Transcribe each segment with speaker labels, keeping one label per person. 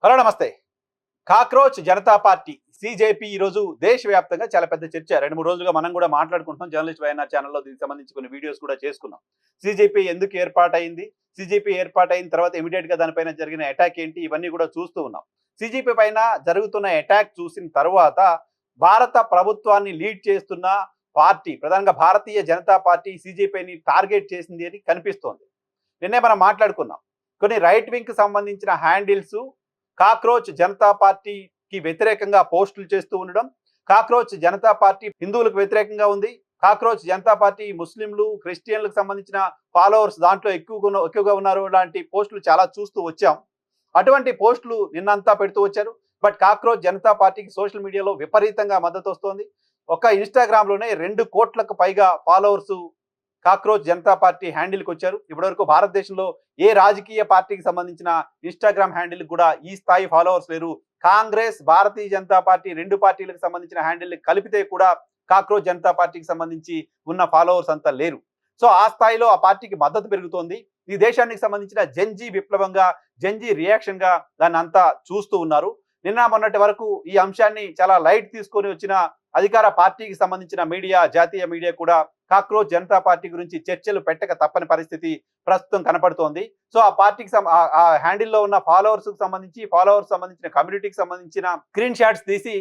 Speaker 1: Hello నమస్తే. Cockroach Janata party CJP ఈరోజు దేశవ్యాప్తంగా చాలా పెద్ద చర్చ. 2, 3 రోజులుగా మనం కూడా మాట్లాడుకుంటున్నాం. జర్నలిస్ట్ వైఎన్ఆర్ ఛానల్లో దీనికి సంబంధించి కొన్ని వీడియోస్ కూడా చేసుకున్నాం. సీజేపీ ఎందుకు ఏర్పాటైంది? సీజేపీ ఏర్పాటైన తర్వాత ఇమ్మీడియేట్‌గా దానిపైన జరిగిన అటాక్ ఏంటి? ఇవన్నీ కూడా చూస్తూ ఉన్నాం. సీజేపీ పైన జరుగుతున్న అటాక్ చూసిన తర్వాత భారత ప్రభుత్వాన్ని లీడ్ చేస్తున్న పార్టీ ప్రధానంగా భారతీయ జనతా పార్టీ సీజేపీని టార్గెట్ చేసింది అని కనిపిస్తోంది. నిన్నే మనం మాట్లాడుకున్నాం. కొన్ని రైట్ వింగ్‌కి సంబంధించిన హ్యాండిల్స్ కాక్రోచ్ జనతా పార్టీకి వ్యతిరేకంగా పోస్టులు చేస్తూ ఉండడం, కాక్రోచ్ జనతా పార్టీ హిందువులకు వ్యతిరేకంగా ఉంది, కాక్రోచ్ జనతా పార్టీ ముస్లింలు క్రిస్టియన్లకు సంబంధించిన ఫాలోవర్స్ దాంట్లో ఎక్కువగా ఉన్నారు లాంటి పోస్టులు చాలా చూస్తూ వచ్చాం. అటువంటి పోస్టులు నిన్నంతా పెడుతూ వచ్చారు. బట్ కాక్రోచ్ జనతా పార్టీకి సోషల్ మీడియాలో విపరీతంగా మద్దతు వస్తోంది. ఒక ఇన్స్టాగ్రామ్లోనే 2 కోట్లకు పైగా ఫాలోవర్స్ కాక్రోచ్ జనతా పార్టీ హ్యాండిల్కి వచ్చారు. ఇప్పటివరకు భారతదేశంలో ఏ రాజకీయ పార్టీకి సంబంధించిన ఇన్స్టాగ్రామ్ హ్యాండిల్ కూడా ఈ స్థాయి ఫాలోవర్స్ లేరు. కాంగ్రెస్, భారతీయ జనతా పార్టీ 2 పార్టీలకు సంబంధించిన హ్యాండిల్ కలిపితే కూడా కాక్రోచ్ జనతా పార్టీకి సంబంధించి ఉన్న ఫాలోవర్స్ అంతా లేరు. సో ఆ స్థాయిలో ఆ పార్టీకి మద్దతు పెరుగుతోంది. ఈ దేశానికి సంబంధించిన జెన్జీ విప్లవంగా, జెన్జీ రియాక్షన్ గా దాన్ని అంతా చూస్తూ ఉన్నారు. నిన్న మొన్నటి వరకు ఈ అంశాన్ని చాలా లైట్ తీసుకొని వచ్చిన అధికార పార్టీకి సంబంధించిన మీడియా, జాతీయ మీడియా కూడా కాక్రోచ్ జనతా పార్టీ గురించి చర్చలు పెట్టక తప్పని పరిస్థితి ప్రస్తుతం కనపడుతోంది. సో ఆ పార్టీకి ఆ హ్యాండిల్లో ఉన్న ఫాలోవర్స్ సంబంధించిన కమ్యూనిటీకి సంబంధించిన స్క్రీన్ షాట్స్ తీసి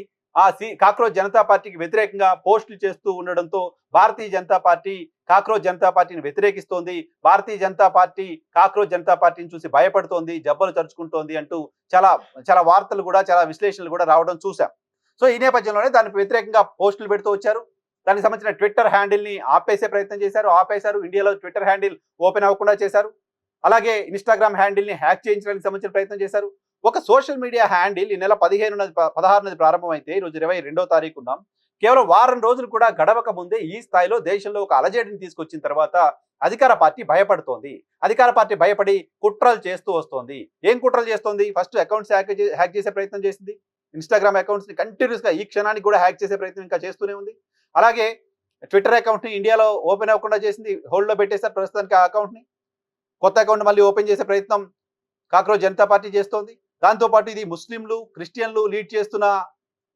Speaker 1: కాక్రోచ్ జనతా పార్టీకి వ్యతిరేకంగా పోస్టులు చేస్తూ ఉండడంతో భారతీయ జనతా పార్టీ కాక్రోచ్ జనతా పార్టీని వ్యతిరేకిస్తోంది. భారతీయ జనతా పార్టీ కాక్రోచ్ జనతా పార్టీని చూసి భయపడుతోంది, జబ్బలు తరుచుకుంటోంది అంటూ చాలా చాలా వార్తలు కూడా, చాలా విశ్లేషణలు కూడా రావడం చూసాం. సో ఈ నేపథ్యంలోనే దానికి వ్యతిరేకంగా పోస్టులు పెడుతూ వచ్చారు. దానికి సంబంధించిన ట్విట్టర్ హ్యాండిల్ ని ఆపేసే ప్రయత్నం చేశారు, ఆపేశారు. ఇండియాలో ట్విట్టర్ హ్యాండిల్ ఓపెన్ అవ్వకుండా చేశారు. అలాగే ఇన్స్టాగ్రామ్ హ్యాండిల్ ని హ్యాక్ చేయించడానికి సంబంధించిన ప్రయత్నం చేశారు. ఒక సోషల్ మీడియా హ్యాండిల్ ఈ నెల 16 ప్రారంభమైతే ఈరోజు 22వ తారీఖు ఉన్నాం. కేవలం వారం రోజులు కూడా గడవక ముందే ఈ స్థాయిలో దేశంలో ఒక అలజడిని తీసుకొచ్చిన తర్వాత అధికార పార్టీ భయపడుతోంది. అధికార పార్టీ భయపడి కుట్రలు చేస్తూ వస్తోంది. ఏం కుట్రలు చేస్తోంది? ఫస్ట్ అకౌంట్స్ హ్యాక్ చేసే ప్రయత్నం చేసింది. ఇన్స్టాగ్రామ్ అకౌంట్స్ ని కంటిన్యూస్ గా ఈ క్షణానికి కూడా హ్యాక్ చేసే ప్రయత్నం ఇంకా చేస్తూనే ఉంది. అలాగే ట్విట్టర్ అకౌంట్ ని ఇండియాలో ఓపెన్ అవ్వకుండా చేసింది, హోల్డ్ లో పెట్టేశారు ప్రస్తుతానికి ఆ అకౌంట్ ని. కొత్త అకౌంట్ మళ్ళీ ఓపెన్ చేసే ప్రయత్నం కాక్రోచ్ జనతా పార్టీ చేస్తోంది. దాంతోపాటు ఇది ముస్లింలు, క్రిస్టియన్లు లీడ్ చేస్తున్న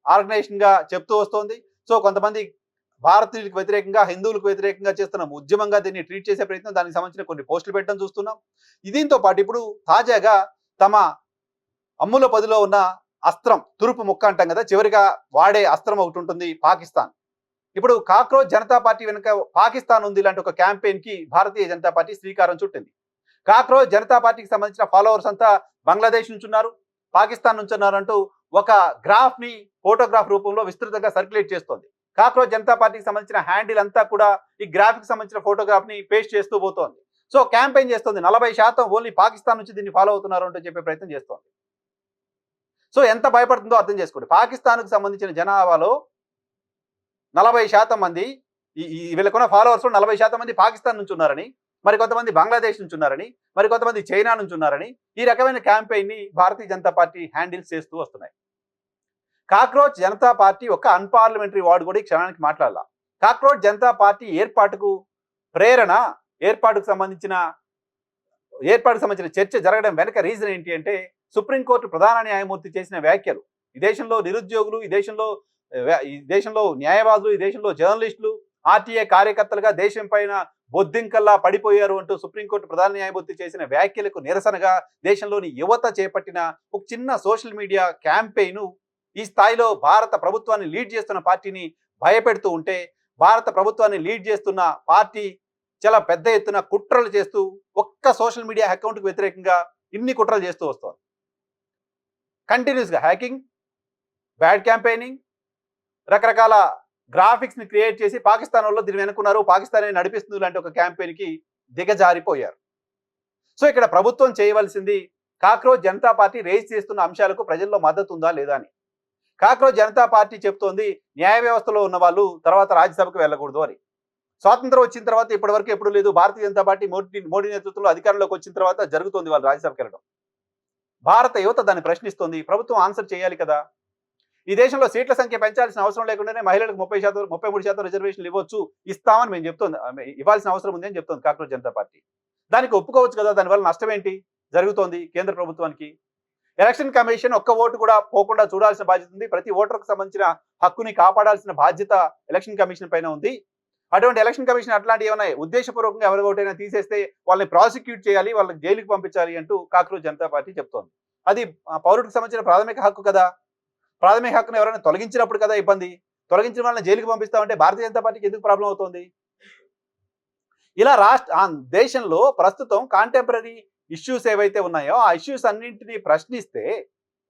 Speaker 1: ఆర్గనైజేషన్ గా చెప్తూ వస్తోంది. సో కొంతమంది భారతీయులకు వ్యతిరేకంగా, హిందువులకు వ్యతిరేకంగా చేస్తున్న ఉద్యమంగా దీన్ని ట్రీట్ చేసే ప్రయత్నం, దానికి సంబంధించిన కొన్ని పోస్టులు పెట్టడం చూస్తున్నాం. దీంతో పాటు ఇప్పుడు తాజాగా తమ అమ్ముల పదిలో ఉన్న అస్త్రం, తురుపు ముక్క అంటాం కదా, చివరిగా వాడే అస్త్రం ఒకటి ఉంటుంది, పాకిస్తాన్. ఇప్పుడు కాక్రోచ్ జనతా పార్టీ వెనుక పాకిస్తాన్ ఉంది లాంటి ఒక క్యాంపెయిన్ కి భారతీయ జనతా పార్టీ శ్రీకారం చుట్టింది. కాక్రోచ్ జనతా పార్టీకి సంబంధించిన ఫాలోవర్స్ అంతా బంగ్లాదేశ్ నుంచి ఉన్నారు, పాకిస్తాన్ నుంచి ఉన్నారు అంటూ ఒక గ్రాఫ్ ని ఫోటోగ్రాఫ్ రూపంలో విస్తృతంగా సర్క్యులేట్ చేస్తోంది. కాక్రోచ్ జనతా పార్టీకి సంబంధించిన హ్యాండిల్ అంతా కూడా ఈ గ్రాఫిక్ సంబంధించిన ఫోటోగ్రాఫ్ ని పేస్ట్ చేస్తూ పోతోంది. సో క్యాంపెయిన్ చేస్తుంది. 40% ఓన్లీ పాకిస్తాన్ నుంచి దీన్ని ఫాలో అవుతున్నారు అంటూ చెప్పే ప్రయత్నం చేస్తోంది. సో ఎంత భయపడుతుందో అర్థం చేసుకోండి. పాకిస్తాన్కు సంబంధించిన జనాభాలో 40% మంది వీళ్ళకున్న ఫాలోవర్స్ 40% మంది పాకిస్తాన్ నుంచి ఉన్నారని, మరి కొంతమంది బంగ్లాదేశ్ నుంచి ఉన్నారని, మరి కొంతమంది చైనా నుంచి ఉన్నారని ఈ రకమైన క్యాంపెయిన్ ని భారతీయ జనతా పార్టీ హ్యాండిల్స్ చేస్తూ వస్తున్నాయి. కాక్రోచ్ జనతా పార్టీ ఒక అన్పార్లమెంటరీ వార్డు కూడా ఈ క్షణానికి మాట్లాడాల. కాక్రోచ్ జనతా పార్టీ ఏర్పాటుకు ప్రేరణ, ఏర్పాటుకు సంబంధించిన చర్చ జరగడం వెనక రీజన్ ఏంటి అంటే, సుప్రీంకోర్టు ప్రధాన న్యాయమూర్తి చేసిన వ్యాఖ్యలు. ఈ దేశంలో నిరుద్యోగులు, ఈ దేశంలో న్యాయవాదులు, ఈ దేశంలో జర్నలిస్టులు ఆర్టీఏ కార్యకర్తలుగా దేశం పైన బొద్దింకల్లా పడిపోయారు అంటూ సుప్రీంకోర్టు ప్రధాన న్యాయమూర్తి చేసిన వ్యాఖ్యలకు నిరసనగా దేశంలోని యువత చేపట్టిన ఒక చిన్న సోషల్ మీడియా క్యాంపెయిన్ ఈ స్థాయిలో భారత ప్రభుత్వాన్ని లీడ్ చేస్తున్న పార్టీని భయపెడుతూ ఉంటే, భారత ప్రభుత్వాన్ని లీడ్ చేస్తున్న పార్టీ చాలా పెద్ద ఎత్తున కుట్రలు చేస్తూ ఒక్క సోషల్ మీడియా అకౌంట్కి వ్యతిరేకంగా ఇన్ని కుట్రలు చేస్తూ వస్తుంది. కంటిన్యూస్గా హ్యాకింగ్, బ్యాడ్ క్యాంపెయినింగ్, రకరకాల గ్రాఫిక్స్ ని క్రియేట్ చేసి పాకిస్తాన్ వాళ్ళు దీన్ని వెనుకున్నారు, పాకిస్తాన్ నడిపిస్తుంది లాంటి ఒక క్యాంపెయిన్ కి దిగజారిపోయారు. సో ఇక్కడ ప్రభుత్వం చేయవలసింది కాక్రోచ్ జనతా పార్టీ రేజ్ చేస్తున్న అంశాలకు ప్రజల్లో మద్దతు ఉందా లేదా అని. కాక్రోచ్ జనతా పార్టీ చెప్తోంది న్యాయ వ్యవస్థలో ఉన్న వాళ్ళు తర్వాత రాజ్యసభకు వెళ్ళకూడదు అని. స్వాతంత్రం వచ్చిన తర్వాత ఇప్పటివరకు ఎప్పుడు లేదు. భారతీయ జనతా పార్టీ మోడీ నేతృత్వంలో అధికారంలోకి వచ్చిన తర్వాత జరుగుతోంది వాళ్ళు రాజ్యసభకు వెళ్ళడం. భారత యువత దాన్ని ప్రశ్నిస్తోంది. ప్రభుత్వం ఆన్సర్ చేయాలి కదా. ఈ దేశంలో సీట్ల సంఖ్య పెంచాల్సిన అవసరం లేకుండానే మహిళలకు 33% రిజర్వేషన్లు ఇవ్వచ్చు, ఇస్తామని మేము చెప్తోంది, ఇవ్వాల్సిన అవసరం ఉంది అని చెప్తోంది కాక్రోచ్ జనతా పార్టీ. దానికి ఒప్పుకోవచ్చు కదా. దానివల్ల నష్టం ఏంటి జరుగుతోంది కేంద్ర ప్రభుత్వానికి? ఎలక్షన్ కమిషన్ ఒక్క ఓటు కూడా పోకుండా చూడాల్సిన బాధ్యత ఉంది. ప్రతి ఓటర్కు సంబంధించిన హక్కుని కాపాడాల్సిన బాధ్యత ఎలక్షన్ కమిషన్ పైన ఉంది. అటువంటి ఎలక్షన్ కమిషన్ అట్లాంటి ఏమైనా ఉద్దేశపూర్వకంగా ఎవరి ఓటైనా తీసేస్తే వాళ్ళని ప్రాసిక్యూట్ చేయాలి, వాళ్ళని జైలుకి పంపించాలి అంటూ కాక్రోచ్ జనతా పార్టీ చెప్తోంది. అది పౌరుడికి సంబంధించిన ప్రాథమిక హక్కు కదా. ప్రాథమిక హక్కును ఎవరైనా తొలగించినప్పుడు కదా ఇబ్బంది. తొలగించిన వాళ్ళని జైలుకి పంపిస్తామంటే భారతీయ జనతా పార్టీకి ఎందుకు ప్రాబ్లం అవుతుంది? ఇలా దేశంలో ప్రస్తుతం కాంటెంపరరీ ఇష్యూస్ ఏవైతే ఉన్నాయో ఆ ఇష్యూస్ అన్నింటినీ ప్రశ్నిస్తే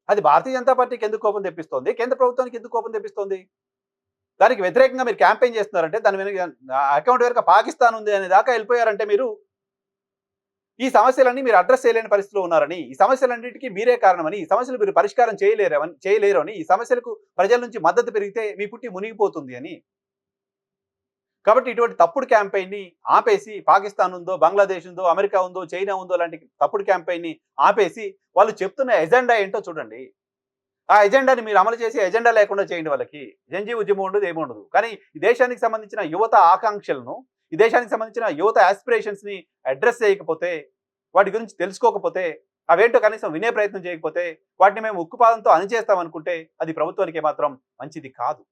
Speaker 1: అది భారతీయ జనతా పార్టీకి ఎందుకు కోపం తెప్పిస్తోంది? కేంద్ర ప్రభుత్వానికి ఎందుకు కోపం తెప్పిస్తోంది? దానికి వ్యతిరేకంగా మీరు క్యాంపెయిన్ చేస్తున్నారంటే దాని వెనుక అకౌంట్ వెనుక పాకిస్తాన్ ఉంది అనే దాకా వెళ్ళిపోయారంటే మీరు ఈ సమస్యలన్నీ మీరు అడ్రస్ చేయలేని పరిస్థితిలో ఉన్నారని, ఈ సమస్యలన్నిటికీ మీరే కారణమని, ఈ సమస్యలు మీరు పరిష్కారం చేయలేరు అని, ఈ సమస్యలకు ప్రజల నుంచి మద్దతు పెరిగితే మీ పుట్టి మునిగిపోతుంది అని. కాబట్టి ఇటువంటి తప్పుడు క్యాంపెయిన్ని ఆపేసి పాకిస్తాన్ ఉందో, బంగ్లాదేశ్ ఉందో, అమెరికా ఉందో, చైనా ఉందో లాంటి తప్పుడు క్యాంపెయిన్ని ఆపేసి వాళ్ళు చెప్తున్న ఎజెండా ఏంటో చూడండి. ఆ ఎజెండాని మీరు అమలు చేసి ఎజెండా లేకుండా చేయండి వాళ్ళకి. జంజీ ఉద్యమం ఉండదు, ఏముండదు. కానీ ఈ దేశానికి సంబంధించిన యువత ఆకాంక్షలను, ఈ దేశానికి సంబంధించిన యువత ఆస్పిరేషన్స్ ని అడ్రస్ చేయకపోతే, వాటి గురించి తెలుసుకోకపోతే, అవేంటో కనీసం వినే ప్రయత్నం చేయకపోతే, వాటిని మేము ఉక్కుపాదంతో అణిచేస్తాం అనుకుంటే అది ప్రభుత్వానికి ఏమాత్రం మంచిది కాదు.